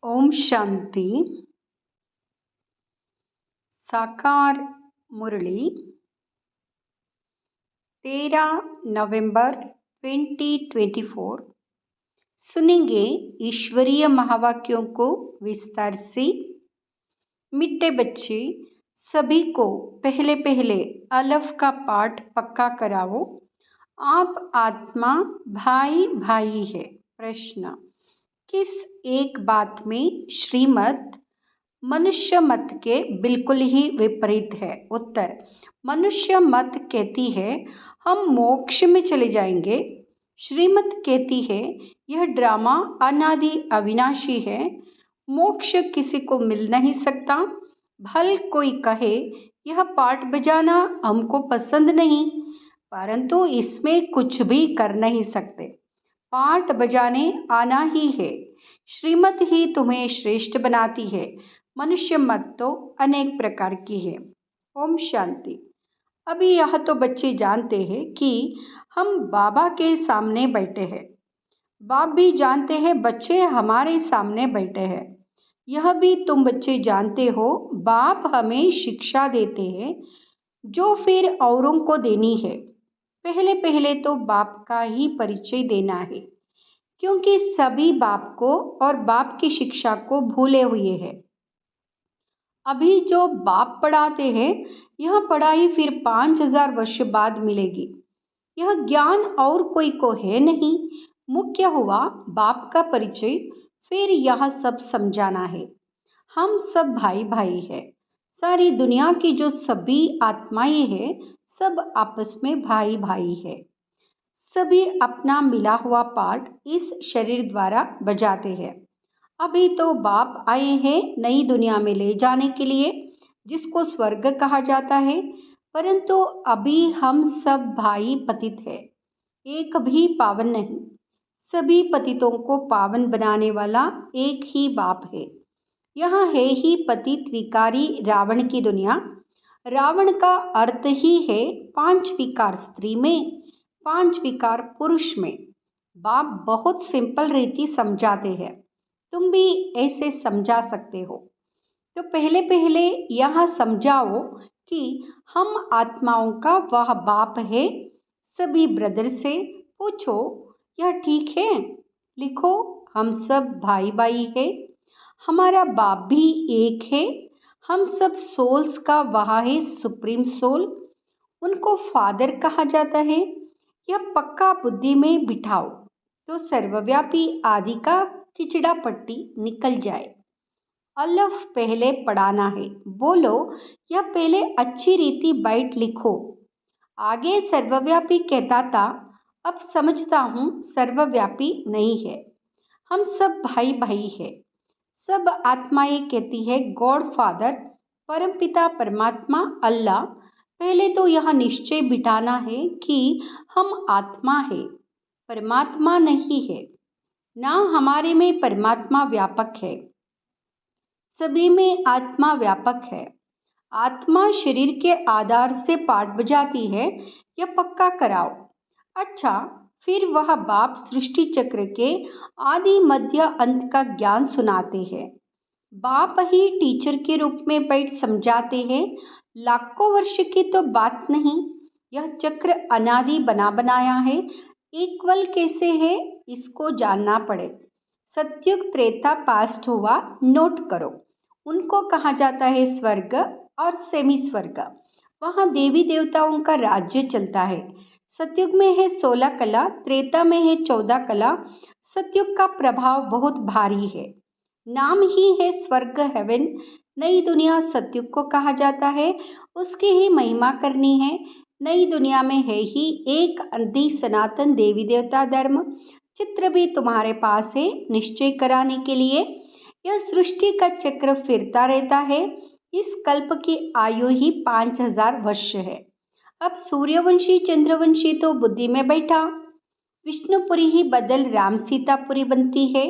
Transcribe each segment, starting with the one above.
ओम शांति। साकार मुरली 13 नवंबर 2024। सुनेंगे ईश्वरीय महावाक्यों को विस्तार से। मिट्टे बच्चे, सभी को पहले पहले अलफ का पाठ पक्का कराओ। आप आत्मा भाई भाई है। प्रश्न, किस एक बात में श्रीमत मनुष्य मत के बिल्कुल ही विपरीत है? उत्तर, मनुष्य मत कहती है हम मोक्ष में चले जाएंगे। श्रीमत कहती है यह ड्रामा अनादि अविनाशी है, मोक्ष किसी को मिल नहीं सकता। भल कोई कहे यह पाठ बजाना हमको पसंद नहीं, परंतु इसमें कुछ भी कर नहीं सकते। पाठ बजाने आना ही है। श्रीमत ही तुम्हें श्रेष्ठ बनाती है। मनुष्य मत तो अनेक प्रकार की है। ओम शांति। अभी यह तो बच्चे जानते हैं कि हम बाबा के सामने बैठे हैं। बाप भी जानते हैं बच्चे हमारे सामने बैठे हैं। यह भी तुम बच्चे जानते हो बाप हमें शिक्षा देते हैं जो फिर औरों को देनी है। पहले पहले तो बाप का ही परिचय देना है, क्योंकि सभी बाप को और बाप की शिक्षा को भूले हुए हैं। अभी जो बाप पढ़ाते हैं यह पढ़ाई फिर 5000 वर्ष बाद मिलेगी। यह ज्ञान और कोई को है नहीं। मुख्य हुआ बाप का परिचय, फिर यह सब समझाना है। हम सब भाई भाई है। सारी दुनिया की जो सभी आत्माएं हैं सब आपस में भाई भाई है। सभी अपना मिला हुआ पाठ इस शरीर द्वारा बजाते हैं। अभी तो बाप आए हैं नई दुनिया में ले जाने के लिए, जिसको स्वर्ग कहा जाता है, परंतु अभी हम सब भाई पतित है, एक भी पावन नहीं। सभी पतितों को पावन बनाने वाला एक ही बाप है। यहाँ है ही पतित विकारी रावण की दुनिया। रावण का अर्थ ही है 5 विकार स्त्री में, 5 विकार पुरुष में। बाप बहुत सिंपल रीति समझाते हैं, तुम भी ऐसे समझा सकते हो। तो पहले पहले यह समझाओ कि हम आत्माओं का वह बाप है। सभी ब्रदर से पूछो यह ठीक है? लिखो हम सब भाई भाई है। हमारा बाप भी एक है। हम सब सोल्स का वह है सुप्रीम सोल। उनको फादर कहा जाता है। यह पक्का बुद्धि में बिठाओ तो सर्वव्यापी आदि का खिचड़ा पट्टी निकल जाए। अलफ पहले पढ़ाना है। बोलो यह पहले अच्छी रीति बैठ लिखो। आगे सर्वव्यापी कहता था, अब समझता हूँ सर्वव्यापी नहीं है। हम सब भाई भाई है। सब आत्माएं कहती है गॉड फादर, परमपिता परमात्मा अल्लाह। पहले तो यह निश्चय बिठाना है कि हम आत्मा है, परमात्मा नहीं है। ना हमारे में परमात्मा व्यापक है, सभी में आत्मा व्यापक है। आत्मा शरीर के आधार से पाठ बजाती है, यह पक्का कराओ। अच्छा, फिर वह बाप सृष्टि चक्र के आदि मध्य अंत का ज्ञान सुनाते हैं। बाप ही टीचर के रूप में बैठ समझाते हैं। लाखों वर्ष की तो बात नहीं। यह चक्र अनादि बना बनाया है। इक्वल कैसे है इसको जानना पड़े। सत्युग त्रेता पास्ट हुआ, नोट करो। उनको कहा जाता है स्वर्ग और सेमी स्वर्ग। वहाँ देवी देवताओं का राज्य चलता है। सत्युग में है 16 कला, त्रेता में है 14 कला। सत्युग का प्रभाव बहुत भारी है। नाम ही है स्वर्ग, हेवन। नई दुनिया सत्युग को कहा जाता है, उसकी ही महिमा करनी है। नई दुनिया में है ही एक आदि सनातन देवी देवता धर्म। चित्र भी तुम्हारे पास है निश्चय कराने के लिए। यह सृष्टि का चक्र फिरता रहता है। इस कल्प की आयु ही 5000 वर्ष है। अब सूर्यवंशी चंद्रवंशी तो बुद्धि में बैठा। विष्णुपुरी ही बदल राम सीतापुरी बनती है।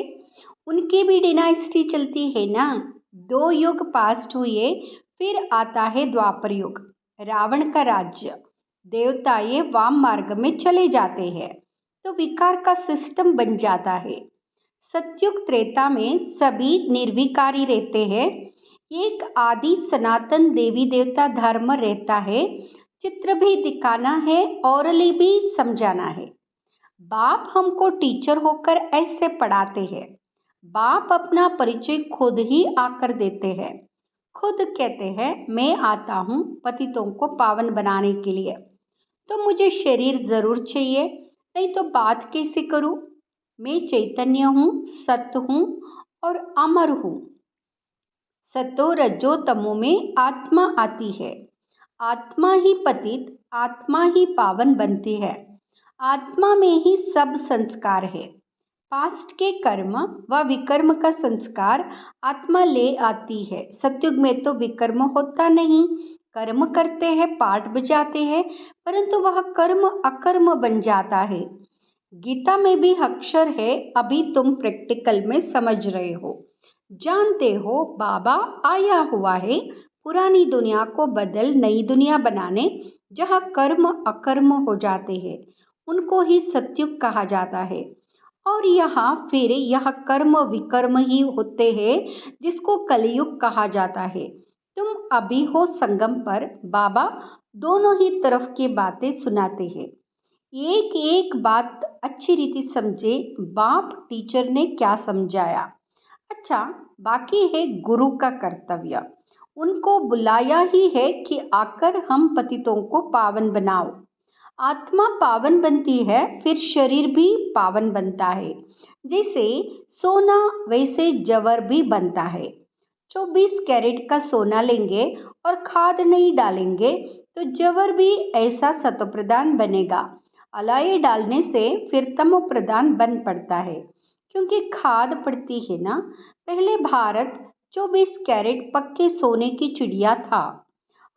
उनकी भी डिनाइस्टी चलती है ना। 2 युग पास्ट हुए, फिर आता है द्वापर युग। रावण का राज्य, देवताएं वाम मार्ग में चले जाते हैं तो विकार का सिस्टम बन जाता है। सतयुग त्रेता में सभी निर्विकारी रहते हैं। एक आदि सनातन देवी देवता धर्म रहता है। चित्र भी दिखाना है, ओरली भी समझाना है। बाप हमको टीचर होकर ऐसे पढ़ाते हैं। बाप अपना परिचय खुद ही आकर देते हैं। खुद कहते हैं, मैं आता हूँ पतितों को पावन बनाने के लिए। तो मुझे शरीर जरूर चाहिए, नहीं तो बात कैसे करूँ। मैं चैतन्य हूँ, सत्य हूँ और अमर हूँ। सतो रजो तमो में आत्मा आती है। आत्मा ही पतित, आत्मा ही पावन बनती है। आत्मा में ही सब संस्कार है। पास्ट के कर्म व विकर्म का संस्कार आत्मा ले आती है। सतयुग में तो विकर्म होता नहीं। कर्म करते हैं, पाठ बजाते हैं, परंतु वह कर्म अकर्म बन जाता है। गीता में भी अक्षर है, अभी तुम प्रैक्टिकल में समझ रहे हो। जानते हो बाबा आया हुआ है पुरानी दुनिया को बदल नई दुनिया बनाने। जहाँ कर्म अकर्म हो जाते हैं उनको ही सतयुग कहा जाता है। और यहाँ फिर यह कर्म विकर्म ही होते हैं जिसको कलयुग कहा जाता है। तुम अभी हो संगम पर। बाबा दोनों ही तरफ की बातें सुनाते हैं। एक एक बात अच्छी रीति समझे बाप टीचर ने क्या समझाया। अच्छा, बाकी है गुरु का कर्तव्य। उनको बुलाया ही है कि आकर हम पतितों को पावन बनाओ। आत्मा पावन बनती है, फिर शरीर भी पावन बनता है। जैसे सोना वैसे जवर भी बनता है। 24 कैरेट का सोना लेंगे और खाद नहीं डालेंगे तो जवर भी ऐसा सतोप्रधान बनेगा। अलाय डालने से फिर तमो प्रधान बन पड़ता है, क्योंकि खाद पड़ती है ना। पहले भारत 24 कैरेट पक्के सोने की चिड़िया था,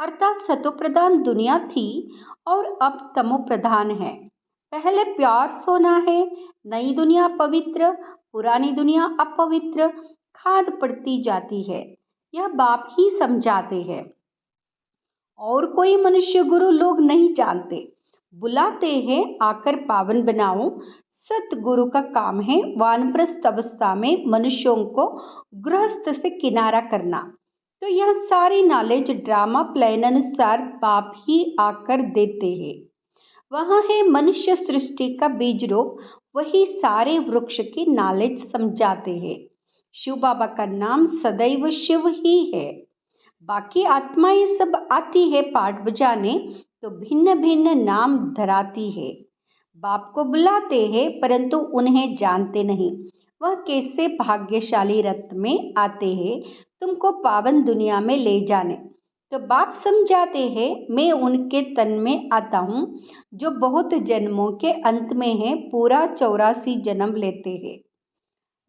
अर्थात सतोप्रधान दुनिया थी और अब तमो प्रधान है। पहले प्यार सोना है, नई दुनिया पवित्र, पुरानी दुनिया अपवित्र। खाद पड़ती जाती है, यह बाप ही समझाते हैं। और कोई मनुष्य गुरु लोग नहीं जानते। बुलाते हैं आकर पावन बनाओ। सतगुरु का काम है वानप्रस्थ अवस्था में मनुष्यों को गृहस्थ से किनारा करना। तो यह सारी नॉलेज ड्रामा प्लान अनुसार बाप ही आकर देते हैं। वह है मनुष्य सृष्टि का बीज रूप, वही सारे वृक्ष की नॉलेज समझाते हैं। शिव बाबा का नाम सदैव शिव ही है। बाकी आत्माएं सब आती है पाठ बजाने, तो भिन्न भिन्न नाम धराती है। बाप को बुलाते हैं परंतु उन्हें जानते नहीं। वह कैसे भाग्यशाली रथ में आते हैं तुमको पावन दुनिया में ले जाने। तो बाप समझाते हैं, मैं उनके तन में आता हूँ जो बहुत जन्मों के अंत में है, पूरा 84 जन्म लेते हैं।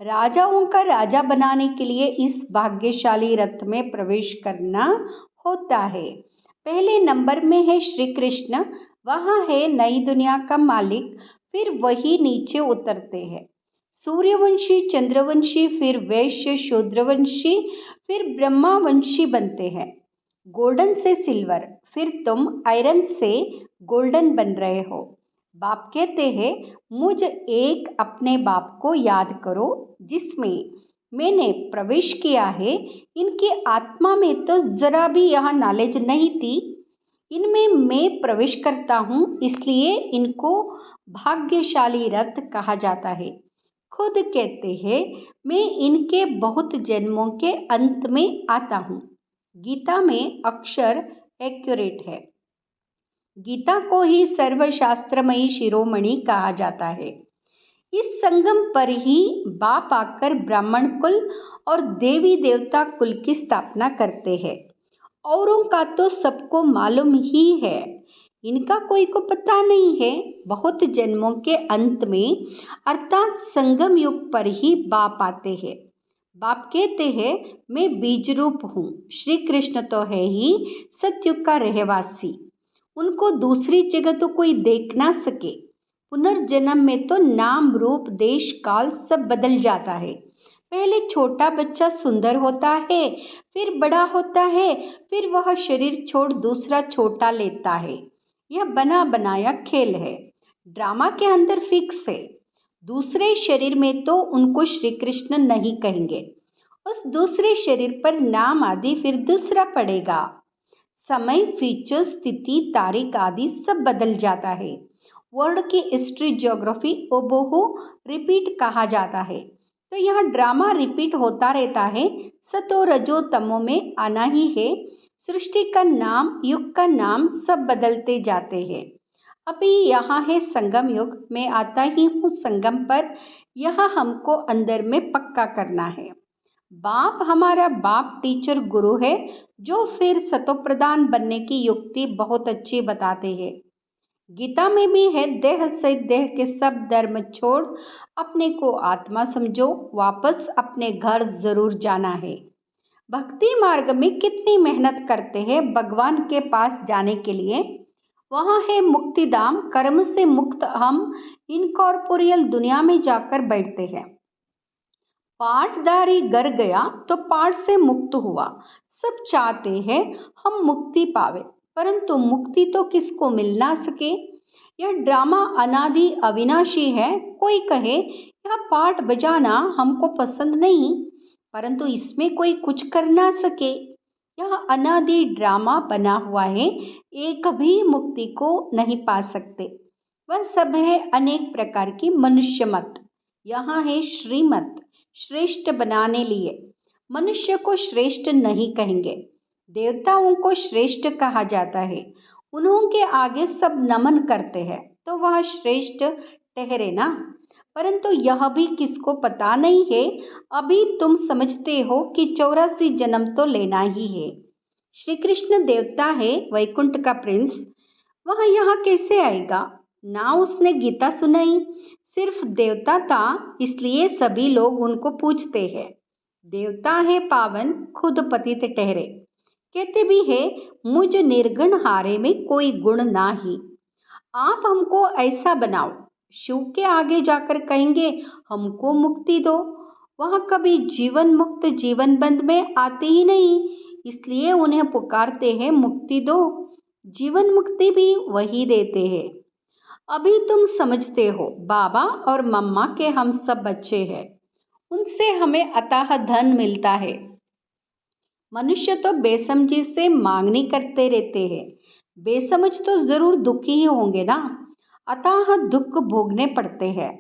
राजाओं का राजा बनाने के लिए इस भाग्यशाली रथ में प्रवेश करना होता है। पहले नंबर में है श्री कृष्ण, वहाँ है नई दुनिया का मालिक, फिर वही नीचे उतरते हैं। सूर्यवंशी, चंद्रवंशी, फिर वैश्य, शूद्रवंशी, फिर ब्रह्मावंशी बनते हैं। गोल्डन से सिल्वर, फिर तुम आयरन से गोल्डन बन रहे हो। बाप कहते हैं, मुझ एक अपने बाप को याद करो जिसमें मैंने प्रवेश किया है। इनकी आत्मा में तो जरा भी यह नॉलेज नहीं थी। इनमें मैं प्रवेश करता हूँ, इसलिए इनको भाग्यशाली रथ कहा जाता है। खुद कहते हैं, मैं इनके बहुत जन्मों के अंत में आता हूँ। गीता में अक्षर एक्यूरेट है। गीता को ही सर्वशास्त्रमयी शिरोमणि कहा जाता है। इस संगम पर ही बाप आकर ब्राह्मण कुल और देवी देवता कुल की स्थापना करते हैं। औरों का तो सबको मालूम ही है, इनका कोई को पता नहीं है। बहुत जन्मों के अंत में अर्थात संगम युग पर ही बाप आते हैं। बाप कहते हैं, मैं बीज रूप हूँ। श्री कृष्ण तो है ही सतयुग का रहवासी, उनको दूसरी जगह तो कोई देख ना सके। पुनर्जन्म में तो नाम रूप देश काल सब बदल जाता है। पहले छोटा बच्चा सुंदर होता है, फिर बड़ा होता है, फिर वह शरीर छोड़ दूसरा छोटा लेता है। यह बना बनाया खेल है, ड्रामा के अंदर फिक्स है। दूसरे शरीर में तो उनको श्री कृष्ण नहीं कहेंगे, उस दूसरे शरीर पर नाम आदि फिर दूसरा पड़ेगा। समय, फीचर, स्थिति, तारीख आदि सब बदल जाता है। वर्ड की हिस्ट्री, ज्योग्राफी ओबोहो रिपीट कहा जाता है। तो यह ड्रामा रिपीट होता रहता है। सतो रजो तमो में आना ही है। सृष्टि का नाम, युग का नाम सब बदलते जाते हैं। अभी यहाँ है संगम युग, मैं आता ही हूँ संगम पर। यह हमको अंदर में पक्का करना है। बाप हमारा बाप टीचर गुरु है, जो फिर सतोप्रधान बनने की युक्ति बहुत अच्छी बताते हैं। गीता में भी है, देह से देह के सब धर्म छोड़ अपने को आत्मा समझो, वापस अपने घर जरूर जाना है। भक्ति मार्ग में कितनी मेहनत करते हैं भगवान के पास जाने के लिए। वहाँ है मुक्तिधाम, कर्म से मुक्त हम इनकॉर्पोरियल दुनिया में जाकर बैठते हैं। पाठधारी घर गया तो पाठ से मुक्त हुआ। सब चाहते हैं हम मुक्ति पावे, परंतु मुक्ति तो किसको मिल ना सके। यह ड्रामा अनादि अविनाशी है। कोई कहे यह पाठ बजाना हमको पसंद नहीं, परंतु इसमें कोई कुछ कर ना सके। यह अनादि ड्रामा बना हुआ है, एक भी मुक्ति को नहीं पा सकते। वह सब है अनेक प्रकार की मनुष्य मत। यहाँ है श्रीमत, श्रेष्ठ बनाने लिए। मनुष्य को श्रेष्ठ नहीं कहेंगे, देवताओं को श्रेष्ठ कहा जाता है। उन्हों के आगे सब नमन करते हैं, तो वह श्रेष्ठ ठहरे ना। परंतु यह भी किसको पता नहीं है। अभी तुम समझते हो कि 84 जन्म तो लेना ही है। श्री कृष्ण देवता है, वैकुंठ का प्रिंस, वह यहाँ कैसे आएगा। ना उसने गीता सुनाई, सिर्फ देवता था, इसलिए सभी लोग उनको पूछते हैं। देवता है पावन, खुद पतित ठहरे। कहते भी है, मुझ निर्गुण हारे में कोई गुण ना ही। आप हमको ऐसा बनाओ। शिव के आगे जाकर कहेंगे हमको मुक्ति दो, वह कभी जीवन मुक्त जीवन बंद में आते ही नहीं, इसलिए उन्हें पुकारते हैं मुक्ति दो। जीवन मुक्ति भी वही देते हैं। अभी तुम समझते हो, बाबा और मम्मा के हम सब बच्चे हैं, उनसे हमें अथाह धन मिलता है। मनुष्य तो बेसमझी से मांगनी करते रहते हैं। बेसमझ तो जरूर दुखी ही होंगे ना, अथाह दुख भोगने पड़ते हैं।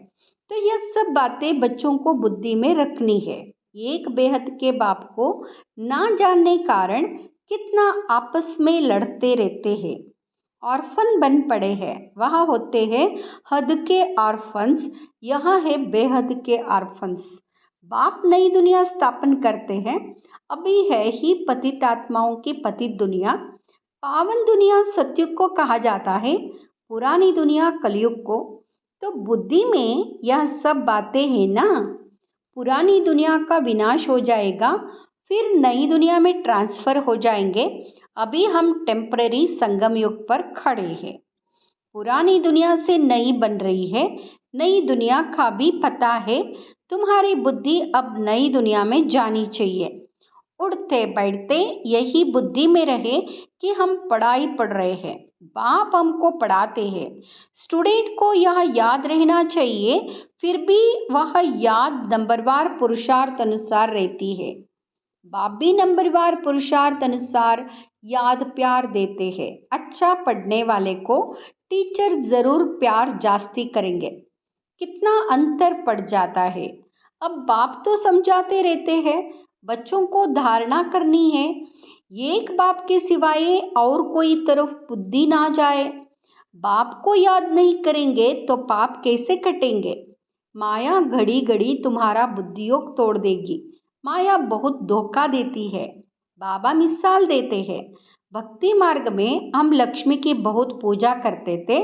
तो यह सब बातें बच्चों को बुद्धि में रखनी है। एक बेहद के बाप को ना जानने कारण कितना आपस में लड़ते रहते हैं। ऑर्फन बन पड़े हैं, वहाँ होते हैं हद के ऑर्फन्स, यहाँ है बेहद के ऑर्फन्स। बाप नई दुनिया स्थापन करते हैं। अभी है ही पतित आत्माओं की पतित दुनिया। पावन दुनिया सतयुग को कहा जाता है, पुरानी दुनिया कलयुग को। तो बुद्धि में यह सब बातें हैं ना। पुरानी दुनिया का विनाश हो जाएगा, फिर नई दुनिया में ट्रांसफर हो जाएंगे। अभी हम टेम्पररी संगम युग पर खड़े हैं। पुरानी दुनिया से नई बन रही है, नई दुनिया का भी पता है। तुम्हारी बुद्धि अब नई दुनिया में जानी चाहिए। उठते बैठते यही बुद्धि में रहे कि हम पढ़ाई पढ़ रहे हैं, बाप हमको पढ़ाते हैं। स्टूडेंट को यह याद रहना चाहिए, फिर भी वह याद नंबरवार पुरुषार्थ अनुसार रहती है। बाप भी नंबरवार पुरुषार्थ अनुसार याद प्यार देते हैं। अच्छा पढ़ने वाले को टीचर जरूर प्यार जास्ती करेंगे। कितना अंतर पड़ जाता है। अब बाप तो समझाते रहते हैं, बच्चों को धारणा करनी है। एक बाप के सिवाय और कोई तरफ बुद्धि ना जाए। बाप को याद नहीं करेंगे तो पाप कैसे कटेंगे। माया घड़ी घड़ी तुम्हारा बुद्धियोग तोड़ देगी। माया बहुत धोखा देती है। बाबा मिसाल देते हैं, भक्ति मार्ग में हम लक्ष्मी की बहुत पूजा करते थे।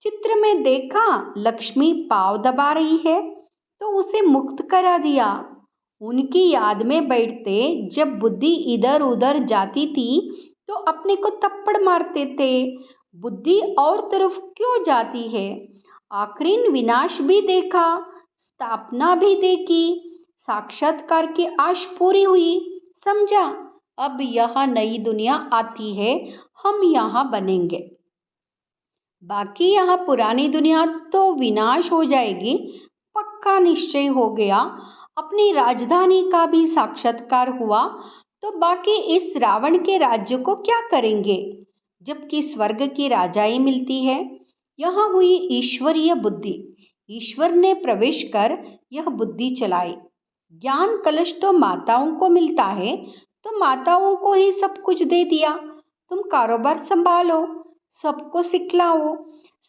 चित्र में देखा लक्ष्मी पाँव दबा रही है, तो उसे मुक्त करा दिया। उनकी याद में बैठते जब बुद्धि इधर उधर जाती थी तो अपने को थप्पड़ मारते थे। बुद्धि और तरफ क्यों जाती है। आखिरी विनाश भी देखा, स्थापना भी देखी, साक्षात्कार की आश पूरी हुई। समझा। अब यहाँ नई दुनिया आती है, हम यहाँ बनेंगे। बाकी यहाँ पुरानी दुनिया तो विनाश हो जाएगी, पक्का निश्चय हो गया, अपनी राजधानी का भी साक्षात्कार हुआ, तो बाकी इस रावण के राज्य को क्या करेंगे, जबकि स्वर्ग की राजाई मिलती है। यहाँ हुई ईश्वरीय बुद्धि। ईश्वर ने प्रवेश कर यह बुद्धि चलाई। ज्ञान कलश तो माताओं को मिलता है, तो माताओं को ही सब कुछ दे दिया। तुम कारोबार संभालो, सबको सिखलाओ।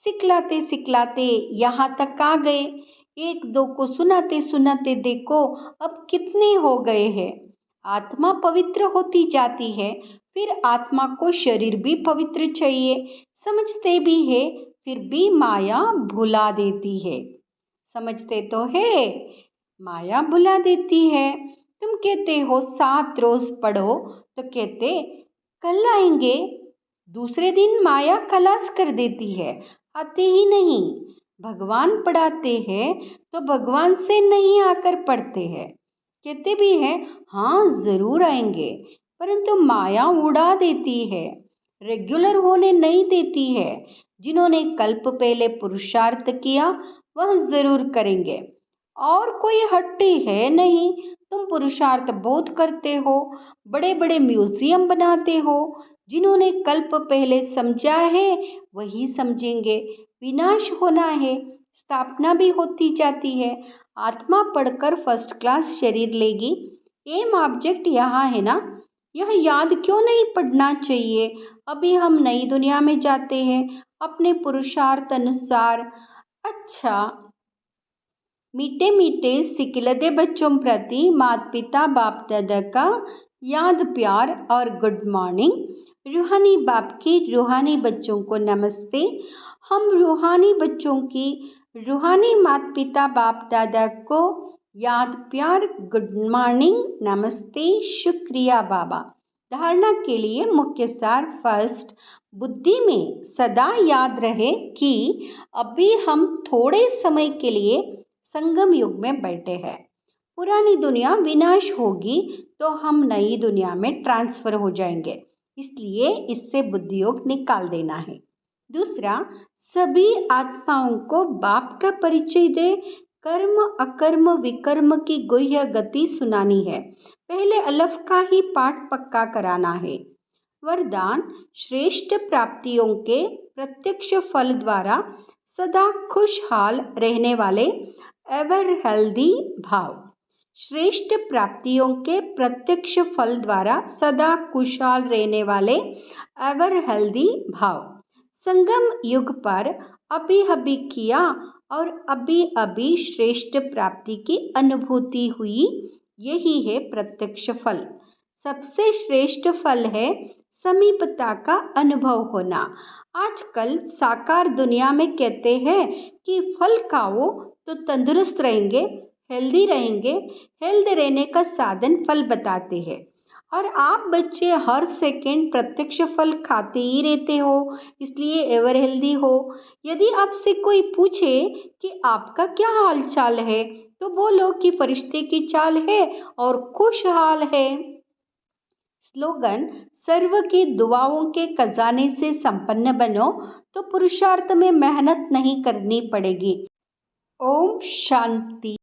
सिखलाते सिखलाते यहाँ तक आ गए। एक दो को सुनाते सुनाते देखो अब कितने हो गए हैं। आत्मा पवित्र होती जाती है, फिर आत्मा को शरीर भी पवित्र चाहिए। समझते भी है, फिर भी माया भुला देती है। समझते तो है, माया भुला देती है। तुम कहते हो 7 रोज पढ़ो, तो कहते कल आएंगे। दूसरे दिन माया खलास कर देती है, आते ही नहीं। भगवान पढ़ाते हैं तो भगवान से नहीं आकर पढ़ते हैं। कहते भी हैं हाँ जरूर आएंगे, परंतु माया उड़ा देती है, रेगुलर होने नहीं देती है। जिन्होंने कल्प पहले पुरुषार्थ किया वह जरूर करेंगे। और कोई हट्टी है नहीं। तुम पुरुषार्थ बहुत करते हो, बड़े बड़े म्यूजियम बनाते हो। जिन्होंने कल्प पहले समझा है वही समझेंगे। विनाश होना है, स्थापना भी होती जाती है। आत्मा पढ़कर फर्स्ट क्लास शरीर लेगी। एम ऑब्जेक्ट यहाँ है ना, यह याद क्यों नहीं पड़ना चाहिए। अभी हम नई दुनिया में जाते हैं अपने पुरुषार्थ अनुसार। अच्छा, मीठे मीठे सिकिलदे बच्चों प्रति माता पिता बाप दादा का याद प्यार और गुड मॉर्निंग। रूहानी बाप की रूहानी बच्चों को नमस्ते। हम रूहानी बच्चों की रूहानी माता पिता बाप दादा को याद प्यार गुड मॉर्निंग नमस्ते शुक्रिया बाबा। धारणा के लिए मुख्य सार। फर्स्ट, बुद्धि में सदा याद रहे कि अभी हम थोड़े समय के लिए संगम युग में बैठे हैं। पुरानी दुनिया विनाश होगी तो हम नई दुनिया में ट्रांसफर हो जाएंगे, इसलिए इससे बुद्धि योग निकाल देना है। दूसरा, सभी आत्माओं को बाप का परिचय दे, कर्म अकर्म विकर्म की गुह्य गति सुनानी है। पहले अलफ का ही पाठ पक्का कराना है। वरदान, श्रेष्ठ प्राप्तियों के प्रत्यक्ष फल द्वारा सदा खुशहाल रहने वाले एवर हेल्दी भाव। श्रेष्ठ प्राप्तियों के प्रत्यक्ष फल द्वारा सदा खुशहाल रहने वाले एवर हेल्दी भाव। संगम युग पर अभी अभी किया और अभी अभी श्रेष्ठ प्राप्ति की अनुभूति हुई, यही है प्रत्यक्ष फल। सबसे श्रेष्ठ फल है समीपता का अनुभव होना। आजकल साकार दुनिया में कहते हैं कि फल खाओ तो तंदुरुस्त रहेंगे, हेल्दी रहेंगे। हेल्दी रहने का साधन फल बताते हैं, और आप बच्चे हर सेकेंड प्रत्यक्ष फल खाते ही रहते हो, इसलिए एवर हेल्दी हो। यदि आपसे कोई पूछे कि आपका क्या हाल चाल है, तो बोलो कि फरिश्ते की चाल है और खुशहाल है। स्लोगन, सर्व की दुआओं के खजाने से संपन्न बनो तो पुरुषार्थ में मेहनत नहीं करनी पड़ेगी। ओम शांति।